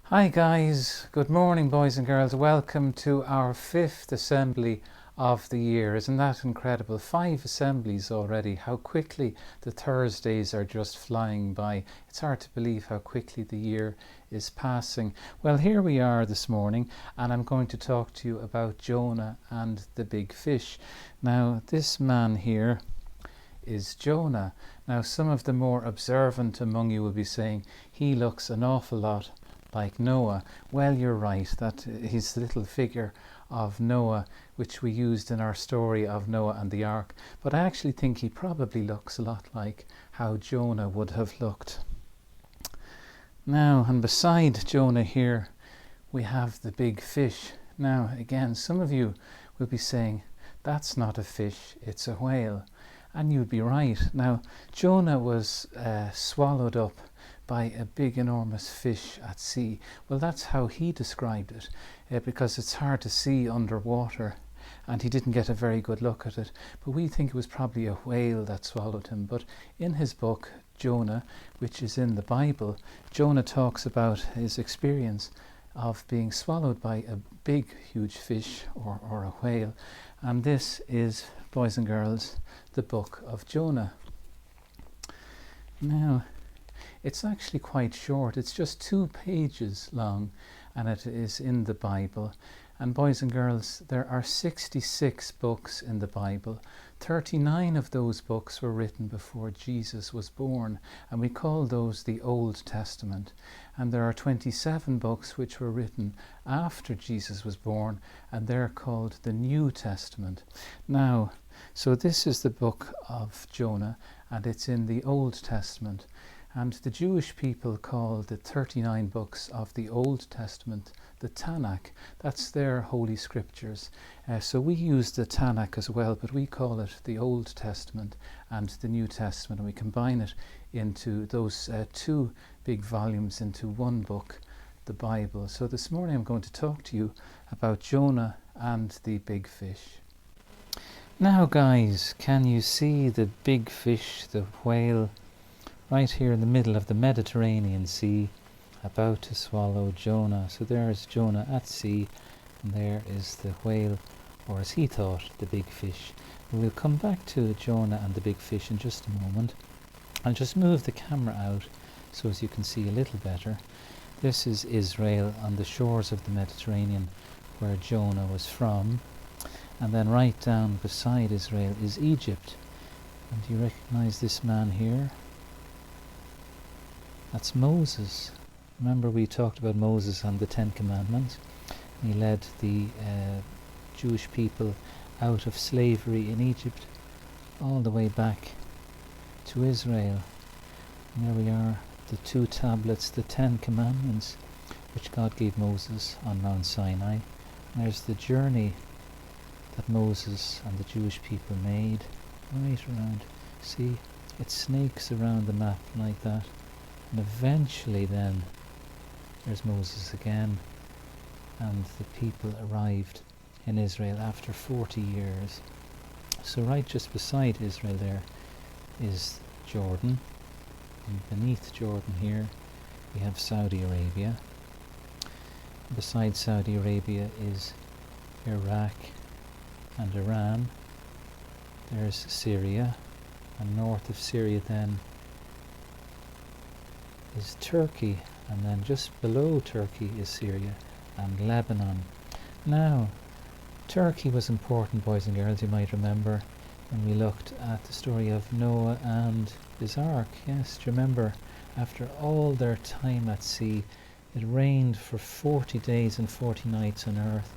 Hi guys, good morning boys and girls. Welcome to our 5th assembly of the year. Isn't that incredible? 5 assemblies already. How quickly the Thursdays are just flying by. It's hard to believe how quickly the year is passing. Well, here we are this morning and I'm going to talk to you about Jonah and the big fish. Now, this man here is Jonah. Now, some of the more observant among you will be saying he looks an awful lot like Noah. Well, you're right, that he's the little figure of Noah which we used in our story of Noah and the ark, but I actually think he probably looks a lot like how Jonah would have looked. Now, and beside Jonah here we have the big fish. Now again, some of you will be saying that's not a fish, it's a whale, and you'd be right. Now, Jonah was swallowed up by a big enormous fish at sea. Well, that's how he described it, because it's hard to see underwater and he didn't get a very good look at it, but we think it was probably a whale that swallowed him. But in his book Jonah, which is in the Bible, Jonah talks about his experience of being swallowed by a big huge fish or a whale, and this is, boys and girls, the book of Jonah. Now, it's actually quite short. It's just 2 pages long, and it is in the Bible. And boys and girls, there are 66 books in the Bible. 39 of those books were written before Jesus was born, and we call those the Old Testament. And there are 27 books which were written after Jesus was born, and they're called the New Testament. Now, so this is the book of Jonah, and it's in the Old Testament. And the Jewish people call the 39 books of the Old Testament the Tanakh. That's their holy scriptures. So we use the Tanakh as well, but we call it the Old Testament and the New Testament, and we combine it into those 2 big volumes into one book, the Bible. So this morning I'm going to talk to you about Jonah and the big fish. Now guys, can you see the big fish, the whale, right here in the middle of the Mediterranean Sea, about to swallow Jonah? So there is Jonah at sea, and there is the whale, or as he thought, the big fish. And we'll come back to Jonah and the big fish in just a moment. I'll just move the camera out so as you can see a little better. This is Israel on the shores of the Mediterranean, where Jonah was from. And then right down beside Israel is Egypt. And do you recognize this man here? That's Moses. Remember, we talked about Moses and the 10 Commandments. He led the Jewish people out of slavery in Egypt all the way back to Israel. And there we are, the 2 tablets, the 10 Commandments, which God gave Moses on Mount Sinai. And there's the journey that Moses and the Jewish people made right around. See, it snakes around the map like that. And eventually then there's Moses again, and the people arrived in Israel after 40 years. So right just beside Israel there is Jordan, and beneath Jordan here we have Saudi Arabia. Beside Saudi Arabia is Iraq and Iran. There's Syria, and north of Syria then is Turkey, and then just below Turkey is Syria and Lebanon. Now, Turkey was important, boys and girls, you might remember when we looked at the story of Noah and his ark. Yes, do you remember, after all their time at sea, it rained for 40 days and 40 nights on earth,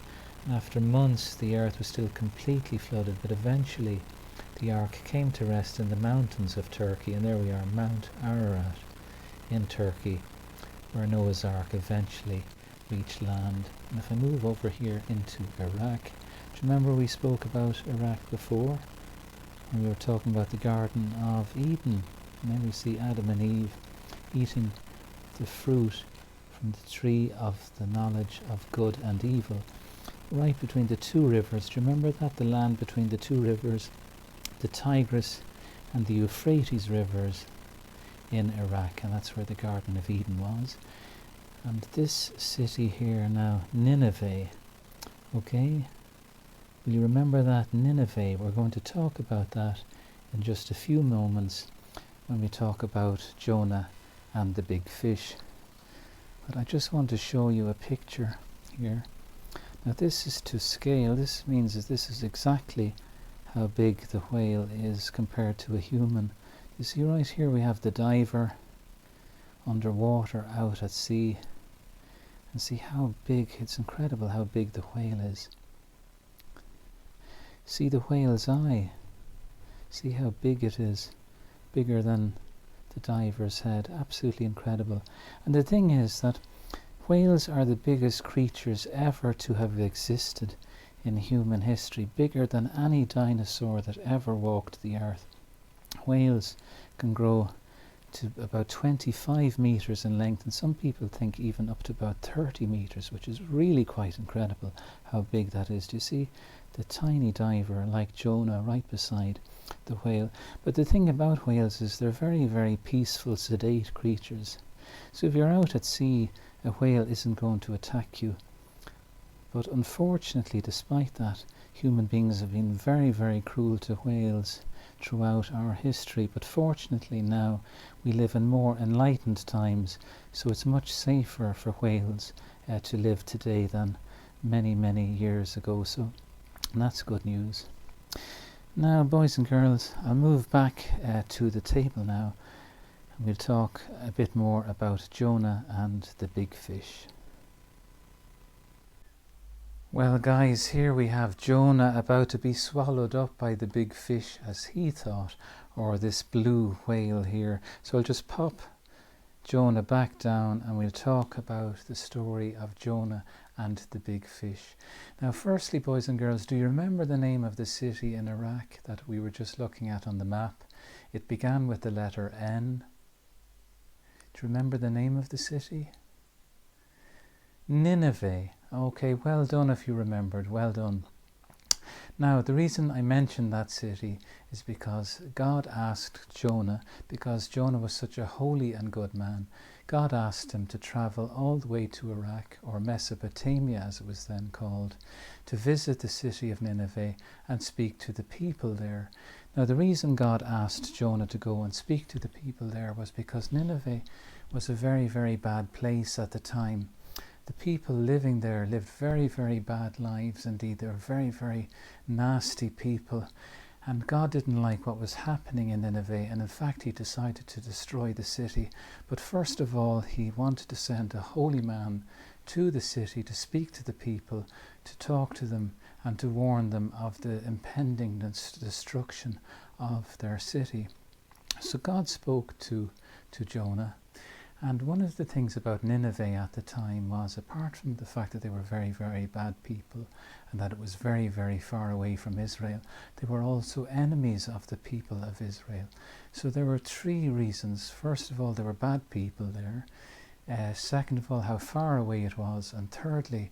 and after months the earth was still completely flooded, but eventually the ark came to rest in the mountains of Turkey, and there we are, Mount Ararat in Turkey, where Noah's Ark eventually reached land. And if I move over here into Iraq, do you remember we spoke about Iraq before? And we were talking about the Garden of Eden, and then we see Adam and Eve eating the fruit from the tree of the knowledge of good and evil, right between the 2 rivers. Do you remember that? The land between the 2 rivers, the Tigris and the Euphrates rivers in Iraq, and that's where the Garden of Eden was. And this city here now, Nineveh, okay? Will you remember that, Nineveh? We're going to talk about that in just a few moments when we talk about Jonah and the big fish. But I just want to show you a picture here. Now this is to scale. This means that this is exactly how big the whale is compared to a human. You see right here we have the diver underwater out at sea. And see how big, it's incredible how big the whale is. See the whale's eye. See how big it is. Bigger than the diver's head. Absolutely incredible. And the thing is that whales are the biggest creatures ever to have existed in human history. Bigger than any dinosaur that ever walked the earth. Whales can grow to about 25 meters in length, and some people think even up to about 30 meters, which is really quite incredible how big that is. Do you see the tiny diver like Jonah right beside the whale? But the thing about whales is they're very, very peaceful, sedate creatures. So if you're out at sea, a whale isn't going to attack you. But unfortunately, despite that, human beings have been very, very cruel to whales throughout our history. But fortunately now we live in more enlightened times, so it's much safer for whales to live today than many, many years ago. So that's good news. Now, boys and girls, I'll move back to the table now, and we'll talk a bit more about Jonah and the big fish. Well, guys, here we have Jonah about to be swallowed up by the big fish, as he thought, or this blue whale here. So I'll just pop Jonah back down and we'll talk about the story of Jonah and the big fish. Now, firstly, boys and girls, do you remember the name of the city in Iraq that we were just looking at on the map? It began with the letter N. Do you remember the name of the city? Nineveh. Okay, well done if you remembered, well done. Now, the reason I mentioned that city is because God asked Jonah, because Jonah was such a holy and good man, God asked him to travel all the way to Iraq, or Mesopotamia as it was then called, to visit the city of Nineveh and speak to the people there. Now, the reason God asked Jonah to go and speak to the people there was because Nineveh was a very, very bad place at the time. The people living there lived very, very bad lives indeed. They were very, very nasty people. And God didn't like what was happening in Nineveh, and in fact he decided to destroy the city. But first of all, he wanted to send a holy man to the city to speak to the people, to talk to them and to warn them of the impending destruction of their city. So God spoke to Jonah. And one of the things about Nineveh at the time was, apart from the fact that they were very, very bad people and that it was very, very far away from Israel, they were also enemies of the people of Israel. So there were three reasons. First of all, there were bad people there. Second of all, how far away it was. And thirdly,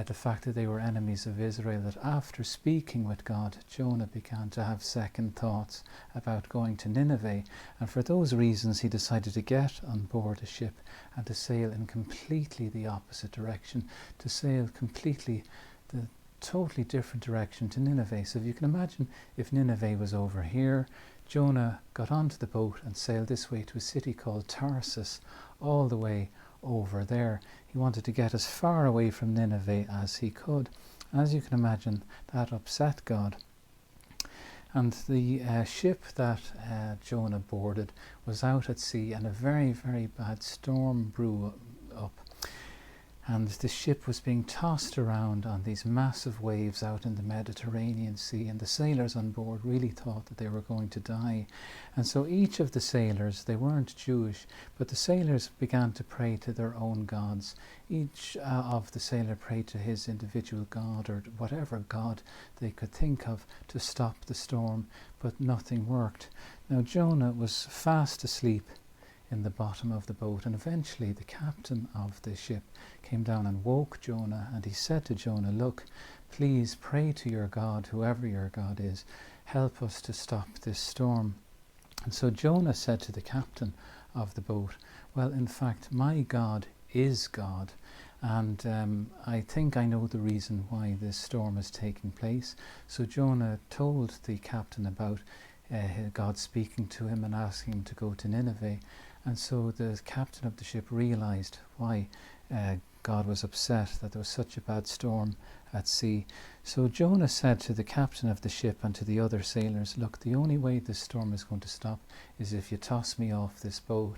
the fact that they were enemies of Israel, that after speaking with God, Jonah began to have second thoughts about going to Nineveh. And for those reasons, he decided to get on board a ship and to sail in completely the opposite direction, to sail completely the totally different direction to Nineveh. So if you can imagine, if Nineveh was over here, Jonah got onto the boat and sailed this way to a city called Tarsus, all the way over there. He wanted to get as far away from Nineveh as he could. As you can imagine, that upset God. And the ship that Jonah boarded was out at sea, and a very, very bad storm blew up. And the ship was being tossed around on these massive waves out in the Mediterranean Sea, and the sailors on board really thought that they were going to die. And so each of the sailors, they weren't Jewish, but the sailors began to pray to their own gods. Each of the sailor prayed to his individual god, or whatever god they could think of, to stop the storm, but nothing worked. Now Jonah was fast asleep in the bottom of the boat, and eventually the captain of the ship came down and woke Jonah, and he said to Jonah, "Look, please pray to your God, whoever your God is, help us to stop this storm." And so Jonah said to the captain of the boat, "Well, in fact, my God is God. And I think I know the reason why this storm is taking place. So Jonah told the captain about God speaking to him and asking him to go to Nineveh. And so the captain of the ship realized why God was upset that there was such a bad storm at sea. So Jonah said to the captain of the ship and to the other sailors, look, the only way this storm is going to stop is if you toss me off this boat.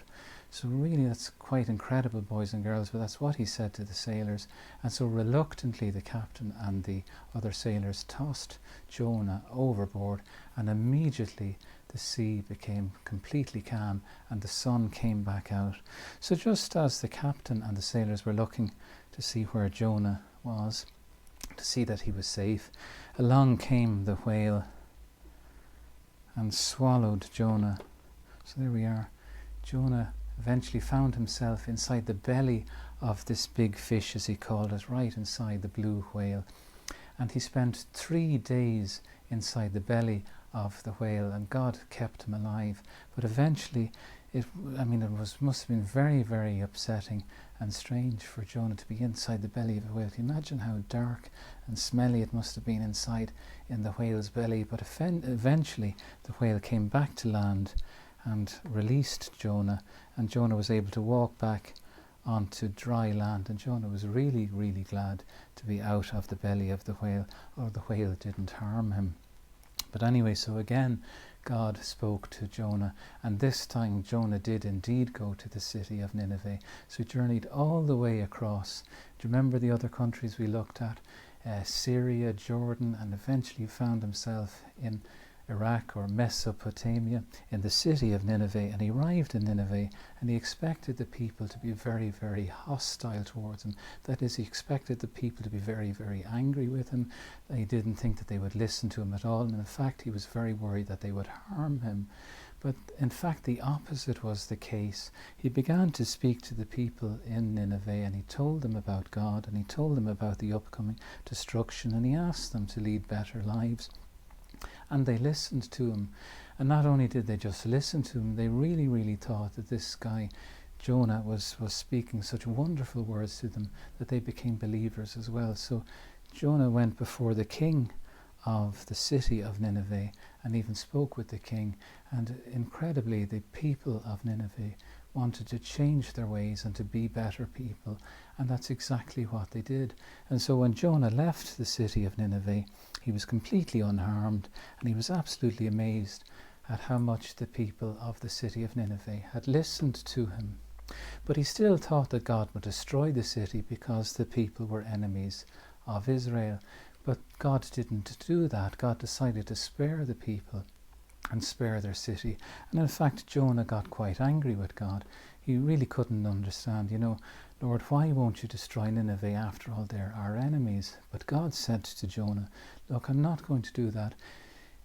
So really that's quite incredible, boys and girls, but that's what he said to the sailors. And so reluctantly the captain and the other sailors tossed Jonah overboard, and immediately the sea became completely calm and the sun came back out. So just as the captain and the sailors were looking to see where Jonah was, to see that he was safe, along came the whale and swallowed Jonah. So there we are. Jonah eventually found himself inside the belly of this big fish, as he called it, right inside the blue whale. And he spent 3 days inside the belly of the whale, and God kept him alive. But eventually, must have been very, very upsetting and strange for Jonah to be inside the belly of a whale. Can you imagine how dark and smelly it must have been inside in the whale's belly? But eventually, the whale came back to land and released Jonah, and Jonah was able to walk back onto dry land, and Jonah was really, really glad to be out of the belly of the whale, or the whale didn't harm him. But anyway, so again God spoke to Jonah, and this time Jonah did indeed go to the city of Nineveh. So he journeyed all the way across. Do you remember the other countries we looked at? Syria, Jordan, and eventually found himself in Iraq or Mesopotamia, in the city of Nineveh. And he arrived in Nineveh, and he expected the people to be very, very hostile towards him. That is, he expected the people to be very, very angry with him. He didn't think that they would listen to him at all, and in fact he was very worried that they would harm him. But in fact the opposite was the case. He began to speak to the people in Nineveh, and he told them about God, and he told them about the upcoming destruction, and he asked them to lead better lives. And they listened to him. And not only did they just listen to him, they really, really thought that this guy, Jonah, was speaking such wonderful words to them that they became believers as well. So Jonah went before the king of the city of Nineveh and even spoke with the king. And incredibly, the people of Nineveh wanted to change their ways and to be better people. And that's exactly what they did. And so when Jonah left the city of Nineveh, he was completely unharmed, and he was absolutely amazed at how much the people of the city of Nineveh had listened to him. But he still thought that God would destroy the city because the people were enemies of Israel. But God didn't do that. God decided to spare the people and spare their city. And in fact, Jonah got quite angry with God. He really couldn't understand, Lord, why won't you destroy Nineveh? After all, they're our enemies. But God said to Jonah, look, I'm not going to do that.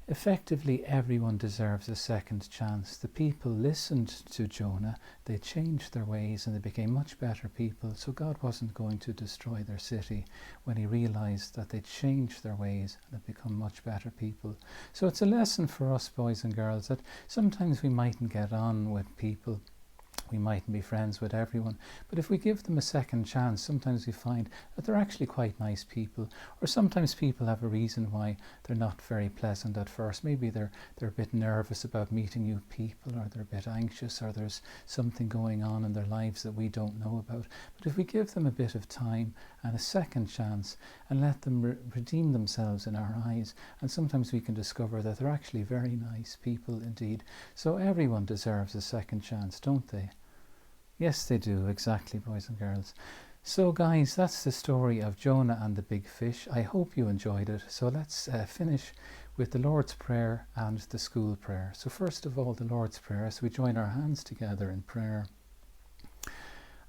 Effectively, everyone deserves a second chance. The people listened to Jonah, they changed their ways, and they became much better people. So God wasn't going to destroy their city when he realized that they changed their ways and had become much better people. So it's a lesson for us, boys and girls, that sometimes we mightn't get on with people. We mightn't be friends with everyone, but if we give them a second chance, sometimes we find that they're actually quite nice people. Or sometimes people have a reason why they're not very pleasant at first. Maybe they're a bit nervous about meeting new people, or they're a bit anxious, or there's something going on in their lives that we don't know about. But if we give them a bit of time and a second chance and let them redeem themselves in our eyes, and sometimes we can discover that they're actually very nice people indeed. So everyone deserves a second chance, don't they? Yes, they do, exactly, boys and girls. So guys, that's the story of Jonah and the big fish. I hope you enjoyed it. So let's finish with the Lord's Prayer and the school prayer. So first of all, the Lord's Prayer. So we join our hands together in prayer.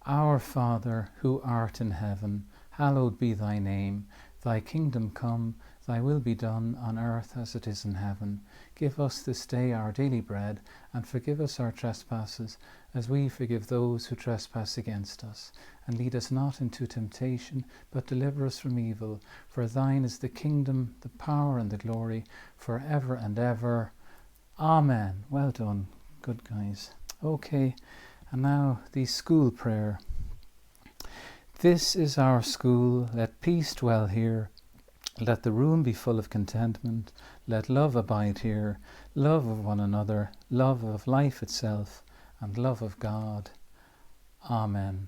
Our Father, who art in heaven, hallowed be thy name. Thy kingdom come, thy will be done on earth as it is in heaven. Give us this day our daily bread, and forgive us our trespasses, as we forgive those who trespass against us. And lead us not into temptation, but deliver us from evil. For thine is the kingdom, the power, and the glory, forever and ever. Amen. Well done. Good, guys. Okay, and now the school prayer. This is our school, let peace dwell here. Let the room be full of contentment. Let love abide here, love of one another, love of life itself, and love of God. Amen.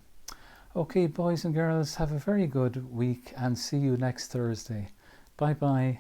Okay, boys and girls, have a very good week and see you next Thursday. Bye bye.